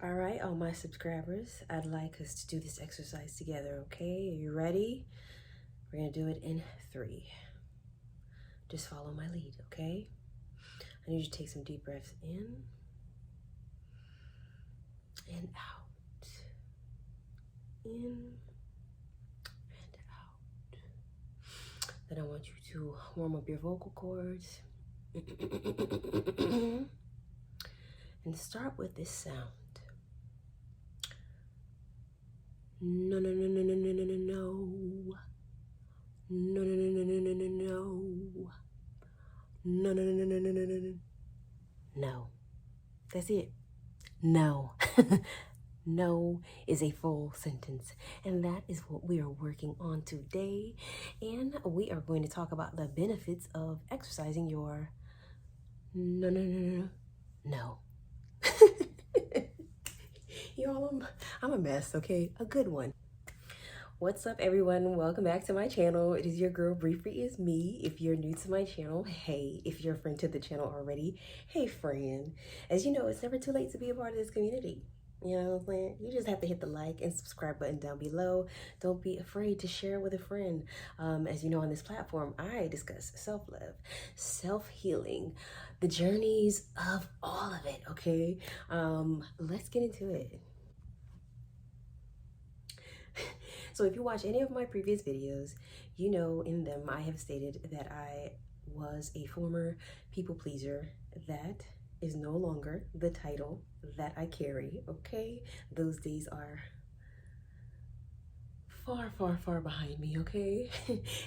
All right, all my subscribers, I'd like us to do this exercise together, okay? Are you ready? We're gonna do it in 3. Just follow my lead, okay? I need you to take some deep breaths in and out. In and out. Then I want you to warm up your vocal cords. And start with this sound. No, no, no, no, no, no, no, no, no. No, no, no, no, no, no, no, no. No, no, no, no, no, no, no, no, no. No. That's it. No. No is a full sentence. And that is what we are working on today. And we are going to talk about the benefits of exercising your no, no, no, no, no. Y'all, I'm a mess, okay? A good one. What's up, everyone? Welcome back to my channel. It is your girl, Briefly is me. If you're new to my channel, hey. If you're a friend to the channel already, hey, friend. As you know, it's never too late to be a part of this community. You know what I'm saying? You just have to hit the like and subscribe button down below. Don't be afraid to share with a friend. As you know, on this platform, I discuss self-love, self-healing, the journeys of all of it, okay? Let's get into it. So if you watch any of my previous videos, you know in them I have stated that I was a former people pleaser. That is no longer the title that I carry, okay? Those days are far, far, far behind me, okay?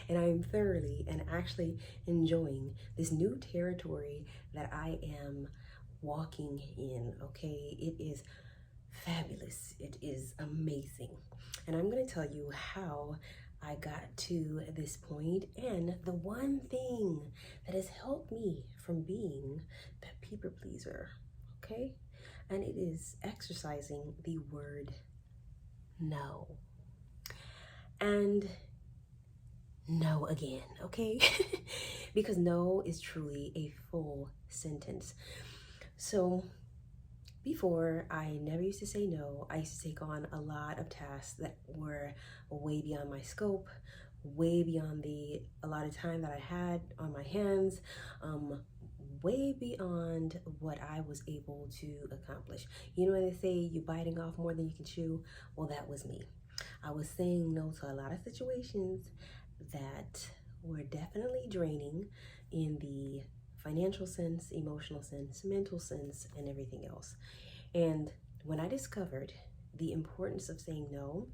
And I'm thoroughly and actually enjoying this new territory that I am walking in, okay? It is fabulous. It is amazing. And I'm going to tell you how I got to this point and the one thing that has helped me from being that people pleaser, okay? And it is exercising the word no. And no again, okay? Because no is truly a full sentence. So before, I never used to say no. I used to take on a lot of tasks that were way beyond my scope, way beyond the allotted time that I had on my hands, way beyond what I was able to accomplish. You know when they say you're biting off more than you can chew? Well, that was me. I was saying no to a lot of situations that were definitely draining in the financial sense, emotional sense, mental sense, and everything else. And when I discovered the importance of saying no,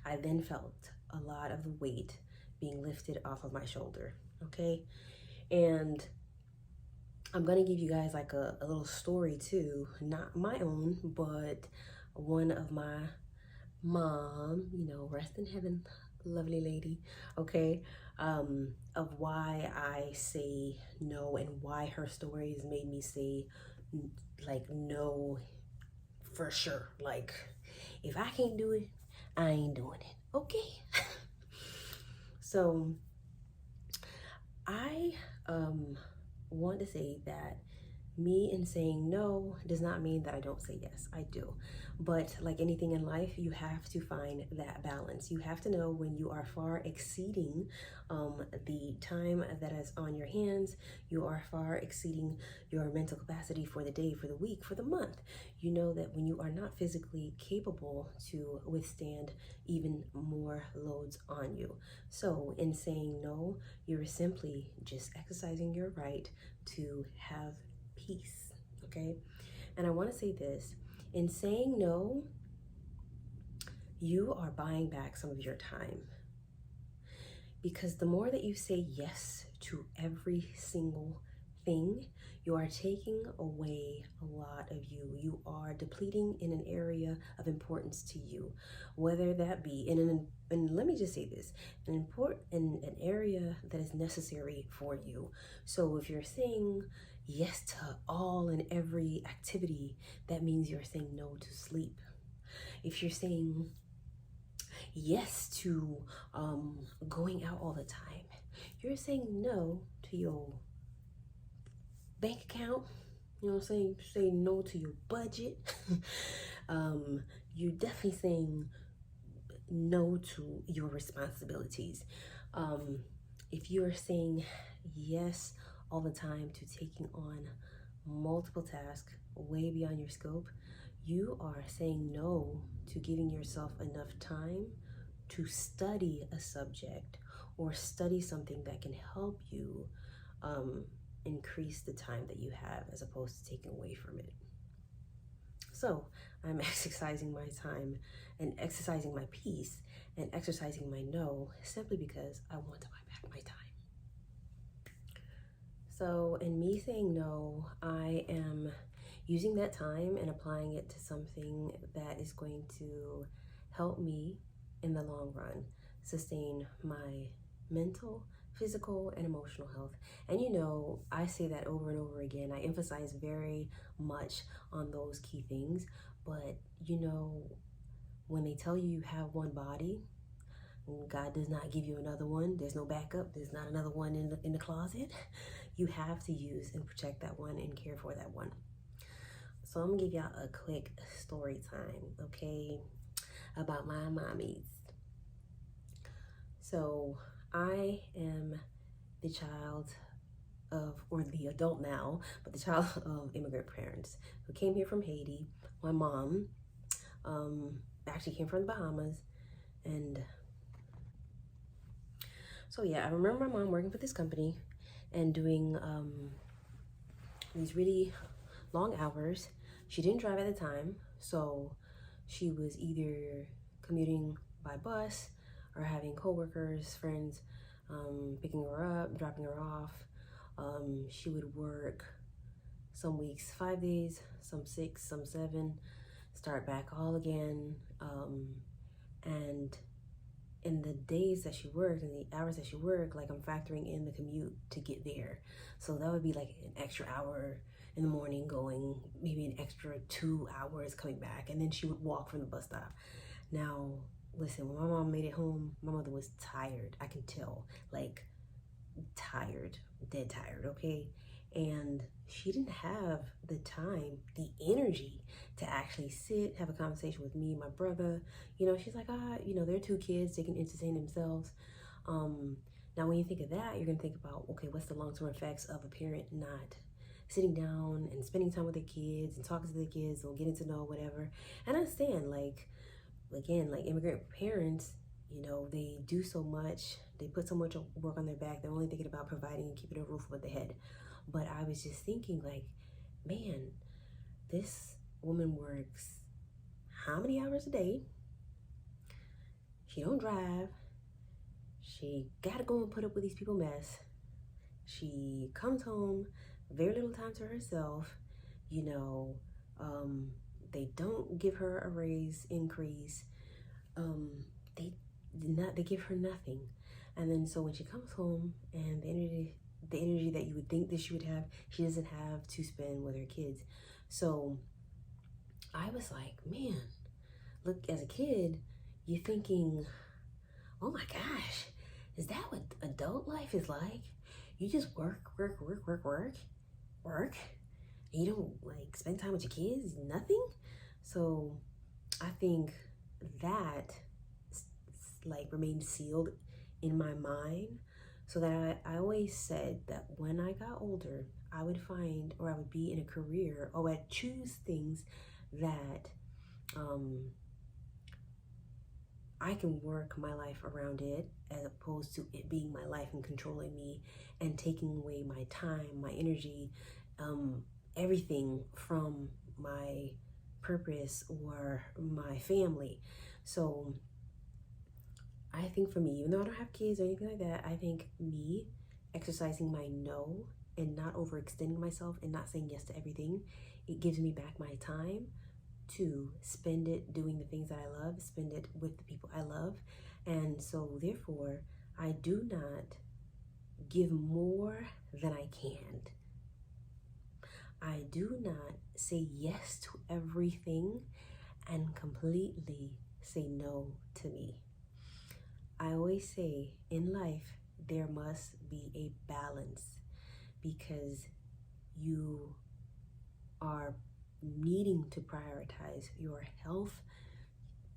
I then felt a lot of the weight being lifted off of my shoulder, okay? And I'm gonna give you guys like a little story too, not my own, but one of my mom, you know, rest in heaven, lovely lady, okay, of why I say no and why her stories made me say like no for sure. Like if I can't do it, I ain't doing it, okay? So I want to say that me in saying no does not mean that I don't say yes. I do. But like anything in life, you have to find that balance. You have to know when you are far exceeding the time that is on your hands. You are far exceeding your mental capacity for the day, for the week, for the month. You know that when you are not physically capable to withstand even more loads on you. So in saying no, you're simply just exercising your right to have peace, okay? And I want to say this, in saying no, you are buying back some of your time, because the more that you say yes to every single thing, you are taking away a lot of you. You are depleting in an area of importance to you, whether that be and let me just say this, in an area that is necessary for you. So if you're saying yes to all and every activity, that means you're saying no to sleep. If you're saying yes to going out all the time, you're saying no to your bank account, You know what I'm saying? Say no to your budget. You're definitely saying no to your responsibilities. Um, if you're saying yes all the time to taking on multiple tasks way beyond your scope, you are saying no to giving yourself enough time to study a subject or study something that can help you um, increase the time that you have as opposed to taking away from it. So I'm exercising my time and exercising my peace and exercising my no simply because I want to buy back my time. So in me saying no, I am using that time and applying it to something that is going to help me in the long run sustain my mental, physical, and emotional health. And you know, I say that over and over again. I emphasize very much on those key things, but you know, when they tell you you have one body, God does not give you another one. There's no backup. There's not another one in the closet. You have to use and protect that one and care for that one. So I'm gonna give y'all a quick story time, okay, about my mommies. So I am the child of, or the adult now, but the child of immigrant parents who came here from Haiti. My mom actually came from the Bahamas, and so yeah, I remember my mom working for this company and doing these really long hours. She didn't drive at the time, so she was either commuting by bus or having coworkers, friends, picking her up, dropping her off. She would work some weeks 5 days, some 6, some 7, start back all again. And in the days that she worked and the hours that she worked, like I'm factoring in the commute to get there. So that would be like an extra hour in the morning going, maybe an extra 2 hours coming back, and then she would walk from the bus stop. Now, listen, when my mom made it home, my mother was tired. I can tell, like tired, dead tired, okay? And she didn't have the time, the energy to actually sit, have a conversation with me and my brother. You know, she's like, you know, they're 2 kids, they can entertain themselves. Now, when you think of that, you're gonna think about, okay, what's the long-term effects of a parent not sitting down and spending time with their kids and talking to their kids or getting to know whatever. And I understand, like, again, like immigrant parents, you know, they do so much, they put so much work on their back, they're only thinking about providing and keeping a roof over their head. But I was just thinking, like, man, this woman works how many hours a day? She don't drive. She gotta go and put up with these people mess. She comes home, very little time to herself. You know, they don't give her a raise increase. They give her nothing. And then so when she comes home and the energy that you would think that she would have, she doesn't have to spend with her kids. So I was like, man, look, as a kid, you're thinking, oh my gosh, is that what adult life is like? You just work, and you don't like spend time with your kids, nothing. So I think that like remained sealed in my mind, so that I always said that when I got older, I would find, or I would be in a career, or I'd choose things that I can work my life around it, as opposed to it being my life and controlling me and taking away my time, my energy, everything from my purpose or my family. So I think for me, even though I don't have kids or anything like that, I think me exercising my no and not overextending myself and not saying yes to everything, it gives me back my time to spend it doing the things that I love, spend it with the people I love. And so therefore, I do not give more than I can. I do not say yes to everything and completely say no to me. I always say in life, there must be a balance, because you are needing to prioritize your health,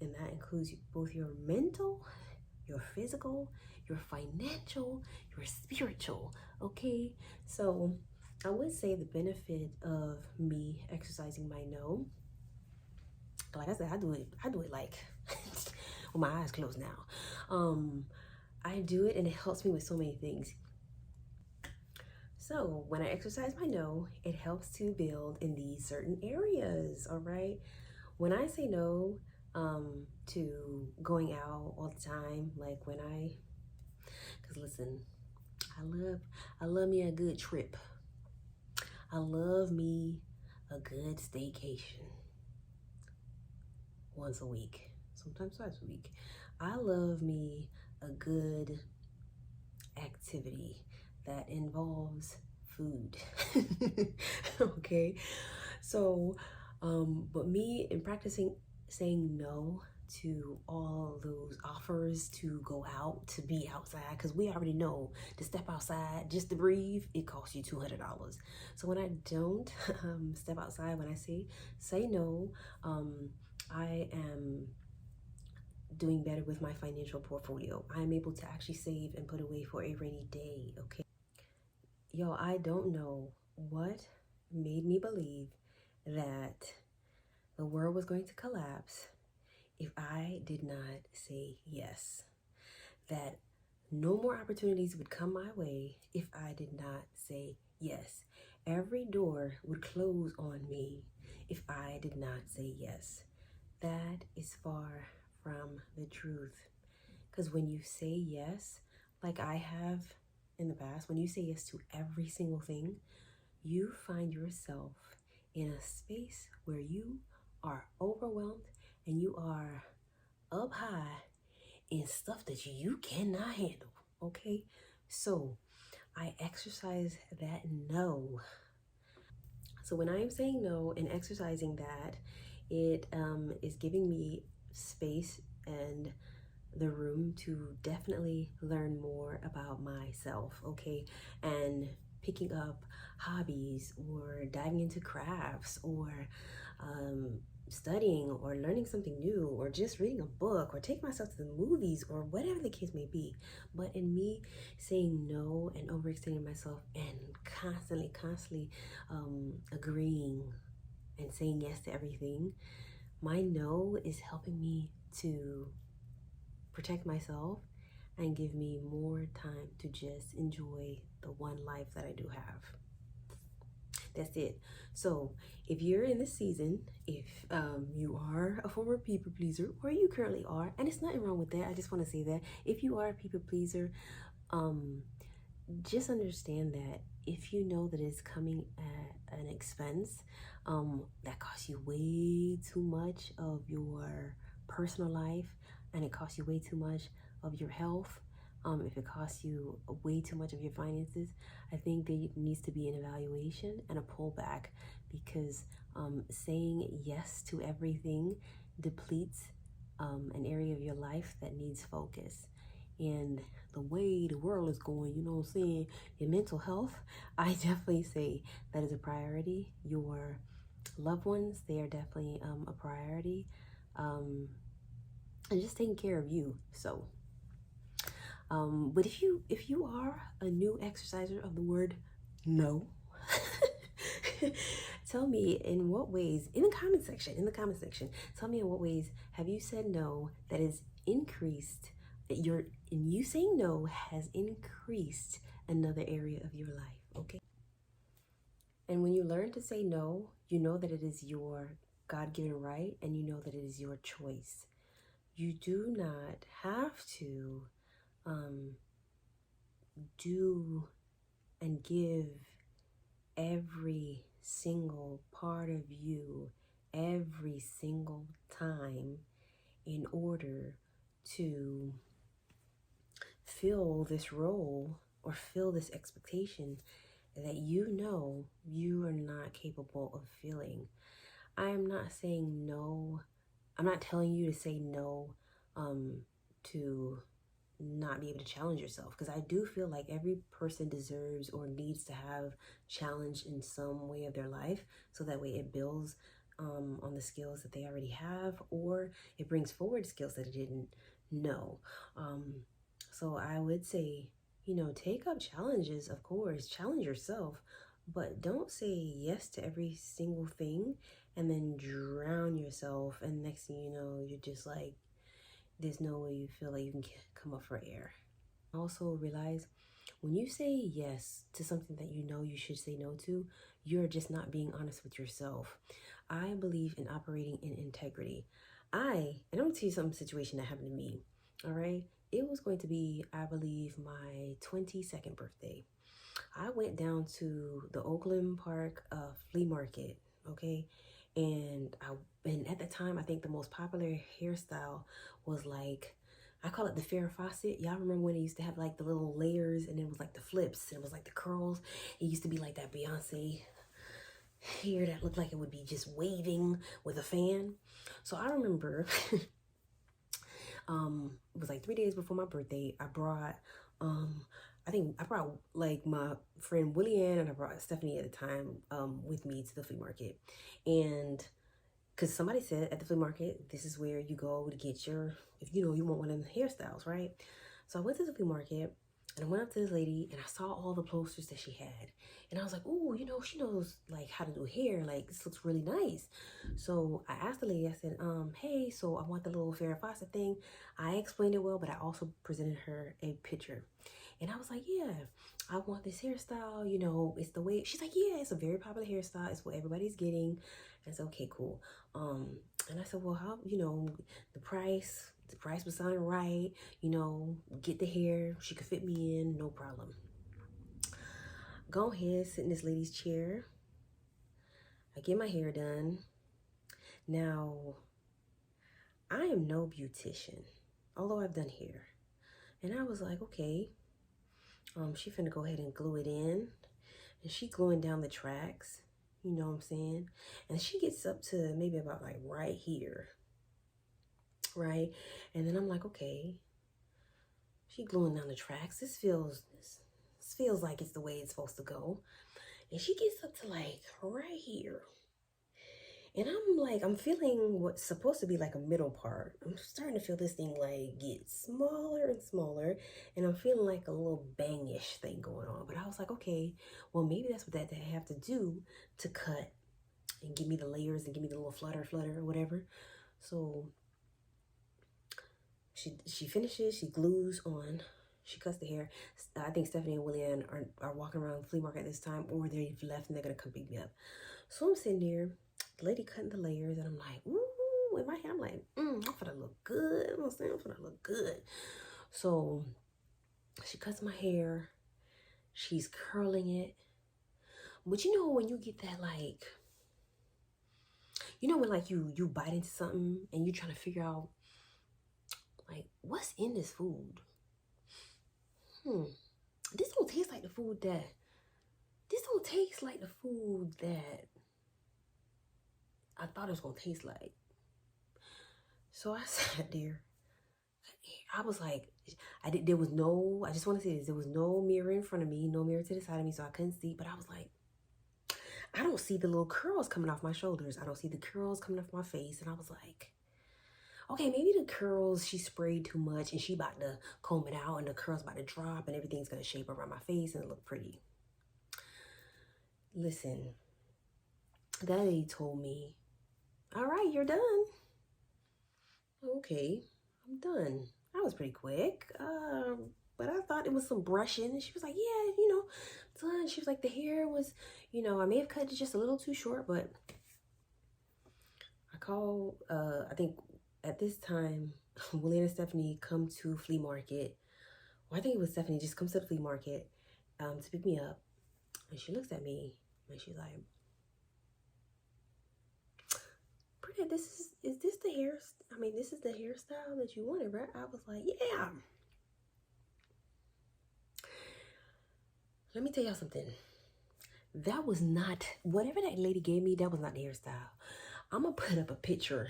and that includes both your mental, your physical, your financial, your spiritual, okay? So I would say the benefit of me exercising my no, like I said, I do it like with my eyes closed now. I do it and it helps me with so many things. So when I exercise my no, it helps to build in these certain areas, all right? When I say no to going out all the time, like when because listen, I love me a good trip. I love me a good staycation once a week, sometimes twice a week. I love me a good activity that involves food. Okay, so but me in practicing saying no to all those offers to go out, to be outside, because we already know to step outside just to breathe, it costs you $200. So when I don't step outside, when I say no, I am doing better with my financial portfolio. I'm able to actually save and put away for a rainy day, okay? Yo, I don't know what made me believe that the world was going to collapse if I did not say yes. That no more opportunities would come my way if I did not say yes. Every door would close on me if I did not say yes. That is far from the truth. Because when you say yes, like I have in the past, when you say yes to every single thing, you find yourself in a space where you are overwhelmed and you are up high in stuff that you cannot handle, okay? So I exercise that no. So when I am saying no and exercising that, it is giving me space and the room to definitely learn more about myself, okay? And picking up hobbies or diving into crafts or studying or learning something new or just reading a book or taking myself to the movies or whatever the case may be. But in me saying no and overextending myself and constantly agreeing and saying yes to everything, my no is helping me to protect myself and give me more time to just enjoy the one life that I do have. That's it. So if you're in this season, if you are a former people pleaser, or you currently are, and it's nothing wrong with that, I just want to say that if you are a people pleaser, just understand that if you know that it's coming at an expense that costs you way too much of your personal life, and it costs you way too much of your health, if it costs you way too much of your finances, I think there needs to be an evaluation and a pullback, because saying yes to everything depletes an area of your life that needs focus. And the way the world is going, you know what I'm saying, your mental health, I definitely say that is a priority. Your loved ones, they are definitely a priority. And just taking care of you. So but if you are a new exerciser of the word no, tell me in what ways, in the comment section, tell me in what ways have you said no that is increased, you saying no has increased another area of your life, okay? And when you learn to say no, you know that it is your God-given right, and you know that it is your choice. You do not have to do and give every single part of you every single time in order to fill this role or fill this expectation that you know you are not capable of filling. I am not saying no. I'm not telling you to say no to not be able to challenge yourself, because I do feel like every person deserves or needs to have challenge in some way of their life, so that way it builds on the skills that they already have, or it brings forward skills that it didn't know. So I would say, take up challenges, of course, challenge yourself, but don't say yes to every single thing and then drown yourself. And next thing you know, you're just like, there's no way you feel like you can come up for air. Also realize when you say yes to something that you know you should say no to, you're just not being honest with yourself. I believe in operating in integrity. And I'm gonna tell you some situation that happened to me. All right. It was going to be, I believe, my 22nd birthday. I went down to the Oakland Park flea market, okay? And at the time, I think the most popular hairstyle was like, I call it the Farrah Fawcett. Y'all remember when it used to have like the little layers, and it was like the flips, and it was like the curls. It used to be like that Beyonce hair that looked like it would be just waving with a fan. So I remember it was like 3 days before my birthday. I think I brought like my friend Willie Ann, and I brought Stephanie at the time with me to the flea market. And because somebody said at the flea market, this is where you go to get if you want one of the hairstyles, right? So I went to the flea market, and I went up to this lady, and I saw all the posters that she had. And I was like, oh, she knows like how to do hair. Like, this looks really nice. So I asked the lady, I said, hey, so I want the little Farrah Fawcett thing. I explained it well, but I also presented her a picture. And I was like, yeah, I want this hairstyle. It's the way. She's like, yeah, it's a very popular hairstyle. It's what everybody's getting. And I said, okay, cool. And I said, well, how, the price was sounding right. Get the hair. She could fit me in, no problem. Go ahead, sit in this lady's chair. I get my hair done. Now, I am no beautician, although I've done hair. And I was like, okay, she finna go ahead and glue it in. And she gluing down the tracks, you know what I'm saying? And she gets up to maybe about like right here, right? And then I'm like, okay, she gluing down the tracks. This feels like it's the way it's supposed to go. And she gets up to like right here. And I'm feeling what's supposed to be like a middle part. I'm starting to feel this thing like get smaller and smaller. And I'm feeling like a little bangish thing going on. But I was like, okay, well, maybe that's what they have to do to cut and give me the layers and give me the little flutter or whatever. So she finishes, she glues on, she cuts the hair. I think Stephanie and Willian are walking around the flea market at this time, or they've left and they're gonna come pick me up. So I'm sitting there, the lady cutting the layers, and I'm like, ooh, in my head, I'm like, I'm gonna look good. I'm gonna look good. So she cuts my hair, she's curling it. But when you get that, like, when like you bite into something and you're trying to figure out like what's in this food. This don't taste like the food that I thought it was gonna taste like. So I sat there. I was like, I just want to say this, there was no mirror in front of me, no mirror to the side of me, so I couldn't see, but I was like, I don't see the little curls coming off my shoulders. I don't see the curls coming off my face. And I was like, okay, maybe the curls, she sprayed too much and she about to comb it out and the curls about to drop and everything's going to shape around my face and look pretty. Listen, that lady told me, all right, you're done. Okay, I'm done. That was pretty quick. But I thought it was some brushing. And she was like, yeah, done. She was like, the hair was, I may have cut it just a little too short, but I called, I think at this time, William and Stephanie come to flea market. Well, I think it was Stephanie just comes to the flea market to pick me up. And she looks at me and she's like, Britta, is this the hair? This is the hairstyle that you wanted, right? I was like, yeah. Let me tell y'all something. That was not, whatever that lady gave me, that was not the hairstyle. I'm going to put up a picture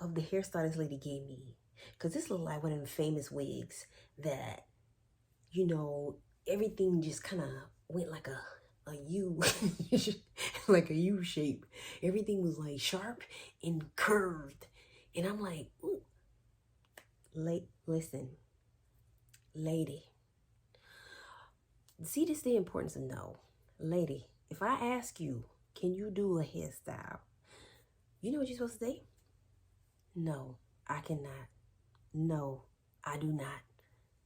of the hairstyle this lady gave me. Because this looked like one of the famous wigs that, you know, everything just kind of went like a U, like a U shape. Everything was like sharp and curved. And I'm like, ooh, listen, lady. See, this is the importance of no. Lady, if I ask you, can you do a hairstyle? You know what you're supposed to say? No, I cannot. No, I do not.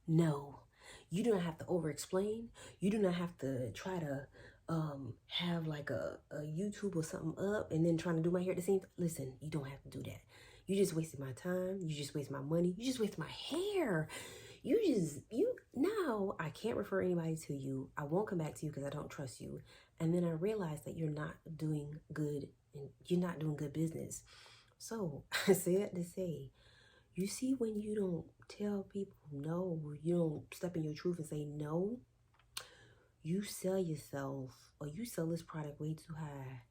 No. You do not have to over explain. You do not have to try to have like a YouTube or something up and then trying to do my hair at the same time. Listen, you don't have to do that. You just wasted my time. You just wasted my money. You just wasted my hair. Now I can't refer anybody to you. I won't come back to you because I don't trust you. And then I realized that you're not doing good and you're not doing good business. So I say that to say, you see, when you don't tell people no, you don't step in your truth and say no, you sell yourself or you sell this product way too high.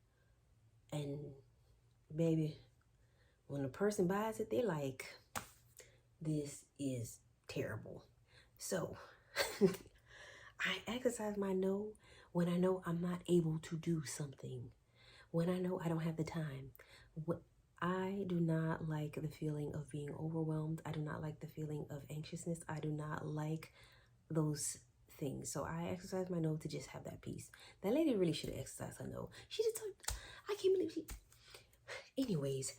And baby, when a person buys it, they're like, this is terrible. So I exercise my no when I know I'm not able to do something, when I know I don't have the time. I do not like the feeling of being overwhelmed. I do not like the feeling of anxiousness. I do not like those things. So I exercise my no to just have that peace. That lady really should have exercised her no. She just told, I can't believe she... Anyways,